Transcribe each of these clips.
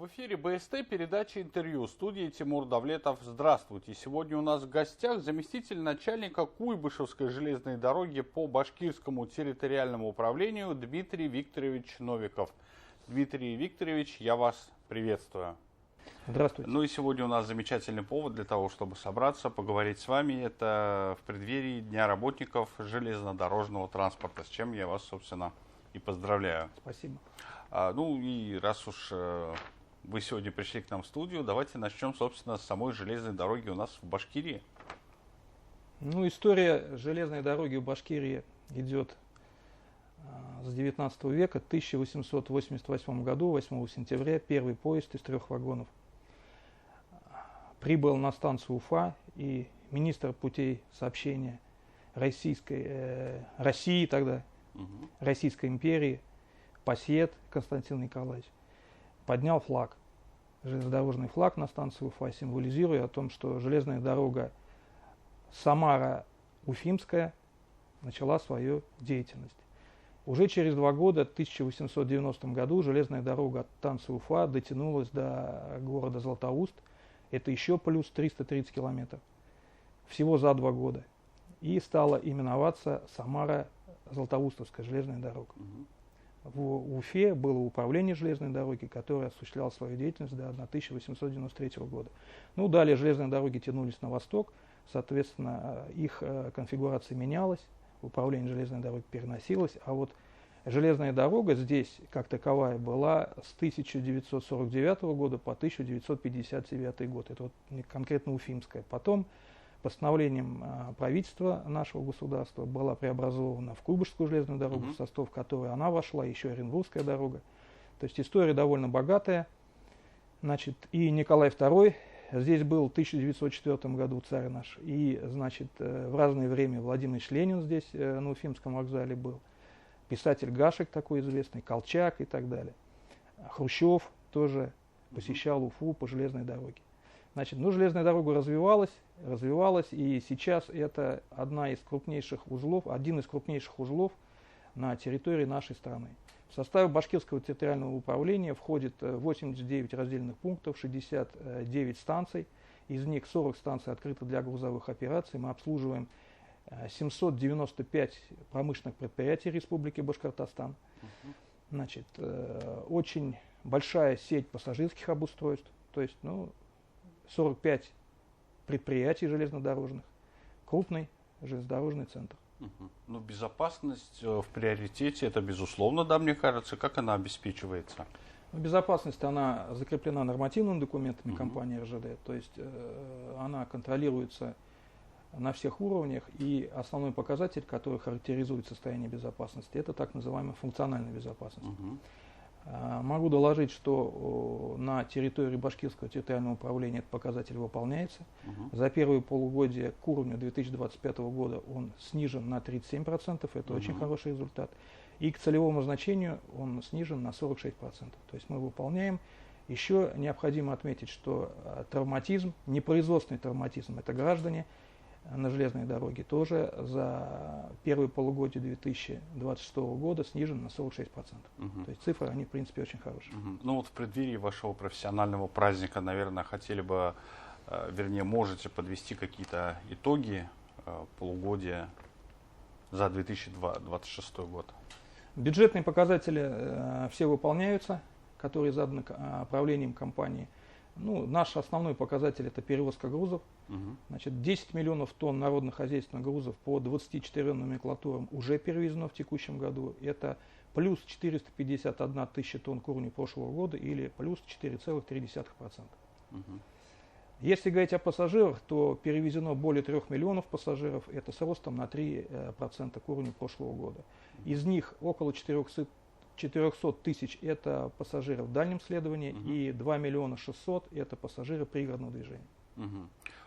эфире БСТ, передача «Интервью», студии Тимур Давлетов. Здравствуйте. Сегодня у нас в гостях заместитель начальника Куйбышевской железной дороги по Башкирскому территориальному управлению Дмитрий Викторович Новиков. Дмитрий Викторович, я вас приветствую. Здравствуйте. Ну и сегодня у нас замечательный повод для того, чтобы собраться, поговорить с вами. Это в преддверии Дня работников железнодорожного транспорта, с чем я вас, собственно, и поздравляю. Спасибо. Ну и раз уж вы сегодня пришли к нам в студию, давайте начнем, собственно, с самой железной дороги у нас в Башкирии. Ну, история железной дороги в Башкирии идет с 19 века. В 1888 году, 8 сентября, первый поезд из 3 вагонов прибыл на станцию Уфа, и министр путей сообщения России тогда, Российской империи, Пассиет Константин Николаевич, поднял флаг, железнодорожный флаг на станции Уфа, символизируя о том, что железная дорога Самара-Уфимская начала свою деятельность. Уже через 2 года, в 1890 году, железная дорога от станции Уфа дотянулась до города Златоуст. Это еще плюс 330 километров. Всего за 2 года. И стала именоваться Самара-Златоустовская железная дорога. В Уфе было управление железной дороги, которое осуществляло свою деятельность до 1893 года. Ну, далее железные дороги тянулись на восток, соответственно, их конфигурация менялась, управление железной дороги переносилось, а вот железная дорога здесь, как таковая, была с 1949 года по 1959 год. Это вот конкретно Уфимская. Потом постановлением правительства нашего государства была преобразована в Куйбышевскую железную дорогу, в состав которой она вошла, еще Оренбургская дорога. То есть история довольно богатая. Значит, и Николай II здесь был в 1904 году, царь наш. И, значит, в разное время Владимир Ильич Ленин здесь на Уфимском вокзале был. Писатель Гашек такой известный, Колчак и так далее. Хрущев тоже посещал Уфу по железной дороге. Значит, ну, железная дорога развивалась, и сейчас это один из крупнейших узлов на территории нашей страны. В состав Башкирского территориального управления входит 89 раздельных пунктов, 69 станций, из них 40 станций открыты для грузовых операций. Мы обслуживаем 795 промышленных предприятий Республики Башкортостан. Значит, очень большая сеть пассажирских обустройств, то есть, 45 предприятий железнодорожных, крупный железнодорожный центр. Ну, безопасность в приоритете, это безусловно, да, мне кажется. Как она обеспечивается? Безопасность, она закреплена нормативными документами компании РЖД, то есть она контролируется на всех уровнях, и основной показатель, который характеризует состояние безопасности, это так называемая функциональная безопасность. Могу доложить, что на территории Башкирского территориального управления этот показатель выполняется. За первые полугодие к уровню 2025 года он снижен на 37%, это очень хороший результат. И к целевому значению он снижен на 46%. То есть мы выполняем. Еще необходимо отметить, что травматизм, непроизводственный травматизм, это граждане на железной дороге, тоже за первые полугодие 2026 года снижен на 46%. То есть цифры, они в принципе очень хорошие. Ну вот в преддверии вашего профессионального праздника, наверное, хотели бы, можете подвести какие-то итоги полугодия за 2026 год? Бюджетные показатели все выполняются, которые заданы правлением компании. Наш основной показатель – это перевозка грузов. Значит, 10 миллионов тонн народно-хозяйственных грузов по 24 номенклатурам уже перевезено в текущем году. Это плюс 451 тысяча тонн к уровню прошлого года или плюс 4,3%. Если говорить о пассажирах, то перевезено более 3 миллионов пассажиров. Это с ростом на 3% к уровню прошлого года. Из них около 400 тысяч это пассажиры в дальнем следовании, и 2 миллиона 600 это пассажиры пригородного движения.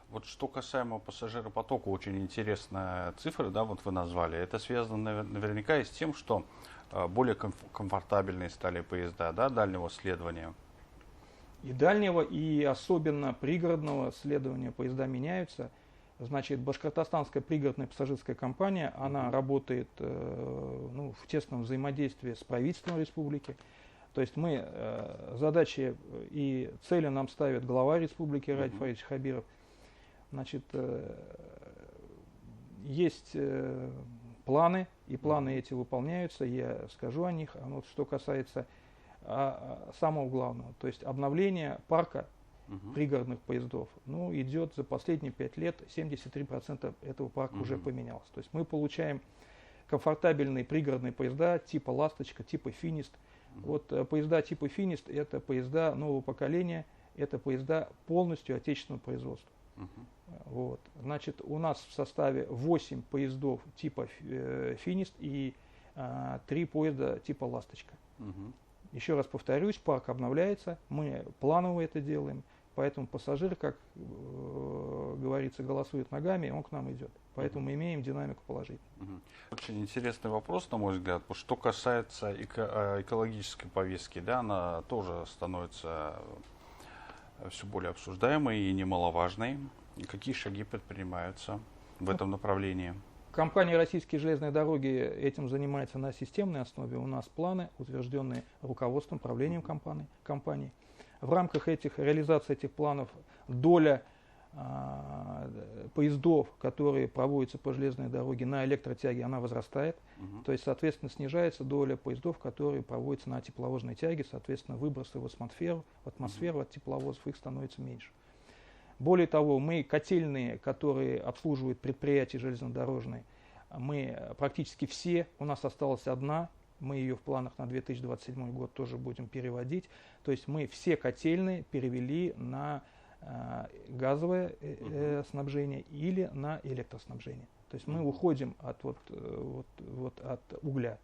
Вот что касаемо пассажиропотока, очень интересная цифра, да, вот вы назвали. Это связано наверняка и с тем, что более комфортабельные стали поезда, да, дальнего следования. И дальнего, и особенно пригородного следования поезда меняются. Значит, Башкортостанская пригородная пассажирская компания, она работает в тесном взаимодействии с правительством республики. То есть мы задачи и цели нам ставит глава республики Радий Фаридович Хабиров. Значит, есть планы, и планы эти выполняются, я скажу о них. Вот что касается самого главного, то есть обновление парка пригородных поездов, ну, идет за последние 5 лет, 73% этого парка уже поменялось. То есть мы получаем комфортабельные пригородные поезда типа «Ласточка», типа «Финист». Вот поезда типа «Финист» — это поезда нового поколения, это поезда полностью отечественного производства. Вот. Значит, у нас в составе 8 поездов типа «Финист» и 3 поезда типа «Ласточка». Еще раз повторюсь, парк обновляется, мы планово это делаем, поэтому пассажир, как говорится, голосует ногами, он к нам идет. Поэтому мы имеем динамику положительную. Очень интересный вопрос, на мой взгляд. Что касается экологической повестки, да, она тоже становится все более обсуждаемой и немаловажной. И какие шаги предпринимаются в этом направлении? Компания «Российские железные дороги» этим занимается на системной основе. У нас планы, утвержденные руководством, правлением компании. В рамках реализации этих планов доля поездов, которые проводятся по железной дороге на электротяге, она возрастает. То есть, соответственно, снижается доля поездов, которые проводятся на тепловозной тяге. Соответственно, выбросы в атмосферу от тепловозов, их становится меньше. Более того, мы котельные, которые обслуживают предприятия железнодорожные, мы практически все, у нас осталась одна, мы ее в планах на 2027 год тоже будем переводить. То есть мы все котельные перевели на газовое снабжение или на электроснабжение. То есть мы уходим от угля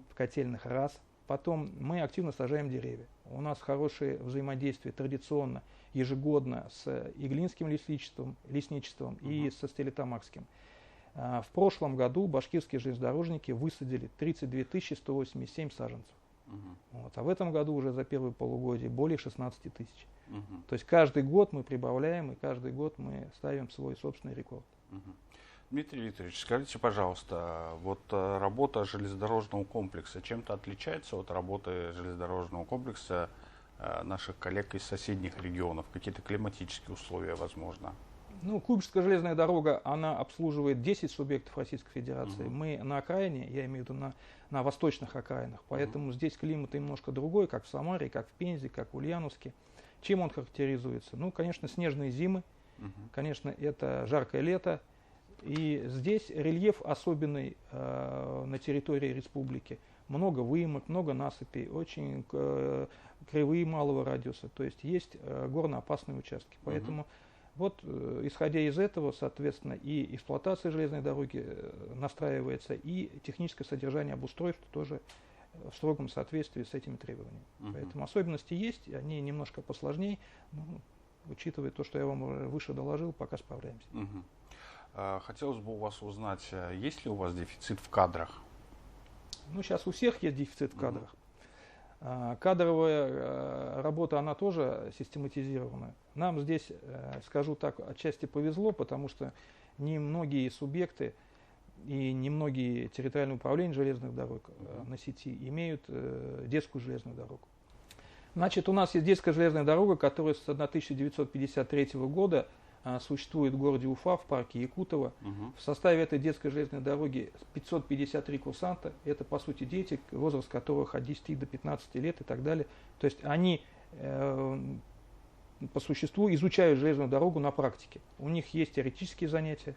в котельных раз. Потом мы активно сажаем деревья. У нас хорошее взаимодействие традиционно, ежегодно с Иглинским лесничеством и со Стерлитамакским. В прошлом году башкирские железнодорожники высадили 32 187 саженцев. Вот. А в этом году уже за первое полугодие более 16 тысяч. То есть каждый год мы прибавляем, и каждый год мы ставим свой собственный рекорд. Дмитрий Викторович, скажите, пожалуйста, вот работа железнодорожного комплекса чем-то отличается от работы железнодорожного комплекса наших коллег из соседних регионов? Какие-то климатические условия, возможно? Ну, Куйбышевская железная дорога, она обслуживает 10 субъектов Российской Федерации. Мы на окраине, я имею в виду на восточных окраинах, поэтому здесь климат немножко другой, как в Самаре, как в Пензе, как в Ульяновске. Чем он характеризуется? Ну, конечно, снежные зимы, конечно, это жаркое лето. И здесь рельеф особенный на территории республики. Много выемок, много насыпей, очень кривые малого радиуса. То есть горно-опасные участки. Поэтому вот, исходя из этого, соответственно, и эксплуатация железной дороги настраивается, и техническое содержание обустройства тоже в строгом соответствии с этими требованиями. Поэтому особенности есть, они немножко посложнее, но, учитывая то, что я вам выше доложил, пока справляемся. Хотелось бы у вас узнать, есть ли у вас дефицит в кадрах? Ну, сейчас у всех есть дефицит в кадрах. Кадровая работа, она тоже систематизирована. Нам здесь, скажу так, отчасти повезло, потому что немногие субъекты и немногие территориальные управления железных дорог на сети имеют детскую железную дорогу. Значит, у нас есть детская железная дорога, которая с 1953 года существует в городе Уфа, в парке Якутово. В составе этой детской железной дороги 553 курсанта. Это, по сути, дети, возраст которых от 10 до 15 лет и так далее. То есть они по существу изучают железную дорогу на практике. У них есть теоретические занятия,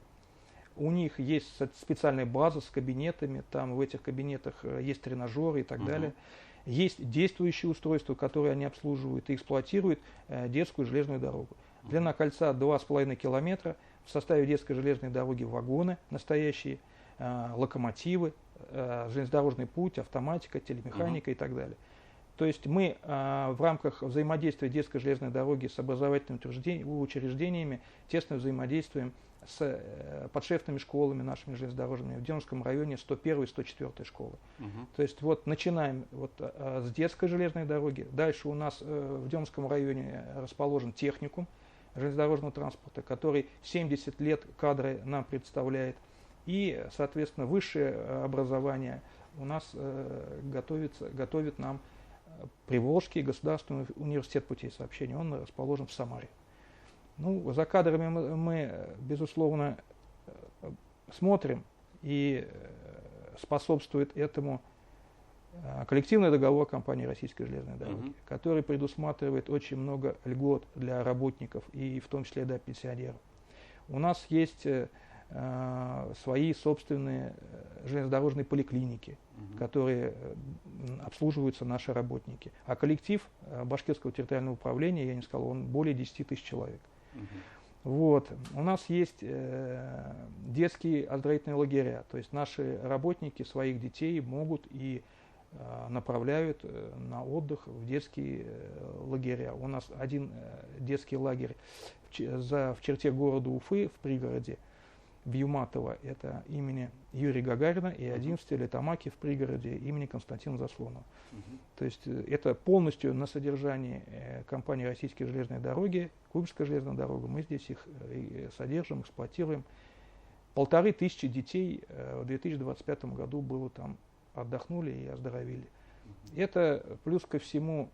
у них есть специальная база с кабинетами, там в этих кабинетах есть тренажеры и так далее. Есть действующие устройства, которые они обслуживают и эксплуатируют детскую железную дорогу. Длина кольца 2,5 километра. В составе детской железной дороги вагоны настоящие, локомотивы, железнодорожный путь, автоматика, телемеханика и так далее. То есть мы в рамках взаимодействия детской железной дороги с образовательными учреждениями тесно взаимодействуем с подшефными школами нашими железнодорожными. В Демском районе 101 и 104 школы. То есть вот начинаем с детской железной дороги. Дальше у нас в Демском районе расположен техникум железнодорожного транспорта, который 70 лет кадры нам представляет. И, соответственно, высшее образование у нас готовит нам Приволжский государственный университет путей сообщения, он расположен в Самаре. Ну, за кадрами мы, безусловно, смотрим, и способствует этому коллективный договор компании «Российской железной дороги», который предусматривает очень много льгот для работников, и в том числе для пенсионеров. У нас есть свои собственные железнодорожные поликлиники, которые обслуживаются наши работники. А коллектив Башкирского территориального управления, я не сказал, он более 10 тысяч человек. Вот. У нас есть детские оздоровительные лагеря, то есть наши работники своих детей могут и направляют на отдых в детские лагеря. У нас один детский лагерь в черте города Уфы, в пригороде, в Юматово, это имени Юрия Гагарина, и один в Стерлитамаке, в пригороде, имени Константина Заслонова. То есть это полностью на содержании компании «Российские железные дороги», Куйбышевская железная дорога. Мы здесь их содержим, эксплуатируем. 1500 детей в 2025 году было там, отдохнули и оздоровили. Это плюс ко всему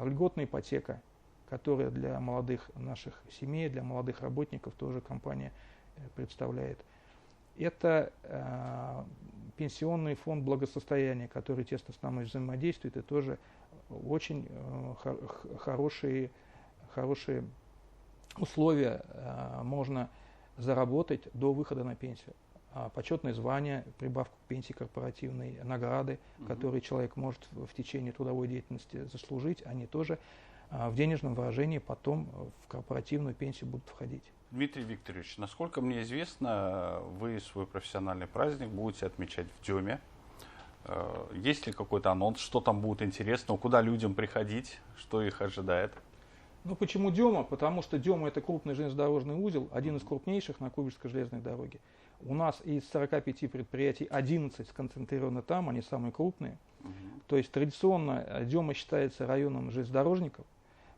льготная ипотека, которая для молодых наших семей, для молодых работников тоже компания представляет. Это пенсионный фонд благосостояния, который тесно с нами взаимодействует, и тоже очень хорошие условия можно заработать до выхода на пенсию. Почетное звание, прибавку к пенсии корпоративной, награды, которые человек может в течение трудовой деятельности заслужить, они тоже в денежном выражении потом в корпоративную пенсию будут входить. Дмитрий Викторович, насколько мне известно, вы свой профессиональный праздник будете отмечать в Деме. Есть ли какой-то анонс, что там будет интересного, куда людям приходить, что их ожидает? Ну почему Дема? Потому что Дема — это крупный железнодорожный узел, один из крупнейших на Куйбышевской железной дороге. У нас из 45 предприятий 11 сконцентрированы там, они самые крупные. То есть традиционно Дема считается районом железнодорожников,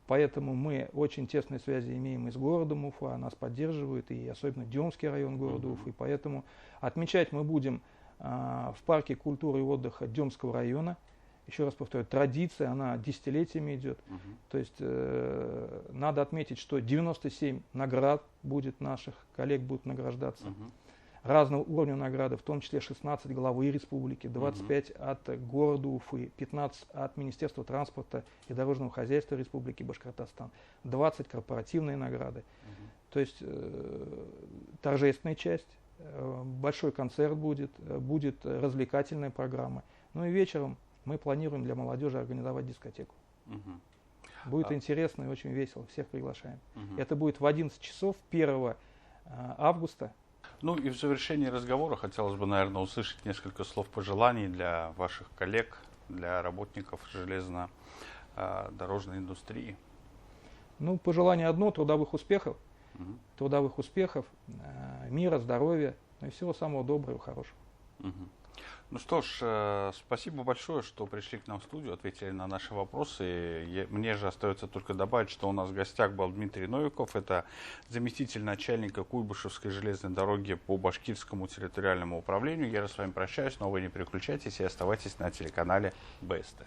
поэтому мы очень тесные связи имеем и с городом Уфа, нас поддерживают, и особенно Демский район города Уфы. Поэтому отмечать мы будем в парке культуры и отдыха Демского района. Еще раз повторю, традиция, она десятилетиями идет. То есть надо отметить, что 97 наград будет наших коллег, будут награждаться. Разного уровня награды, в том числе 16 главы республики, 25 от города Уфы, 15 от Министерства транспорта и дорожного хозяйства Республики Башкортостан, 20 корпоративные награды. То есть торжественная часть, большой концерт будет развлекательная программа. Ну и вечером мы планируем для молодежи организовать дискотеку. Будет интересно и очень весело, всех приглашаем. Это будет в 11 часов 1 августа. Ну и в завершении разговора хотелось бы, наверное, услышать несколько слов пожеланий для ваших коллег, для работников железнодорожной индустрии. Ну, пожелание одно: трудовых успехов, мира, здоровья, ну и всего самого доброго, хорошего. Ну что ж, спасибо большое, что пришли к нам в студию, ответили на наши вопросы. Мне же остается только добавить, что у нас в гостях был Дмитрий Новиков, это заместитель начальника Куйбышевской железной дороги по Башкирскому территориальному управлению. Я с вами прощаюсь, но вы не переключайтесь и оставайтесь на телеканале БСТ.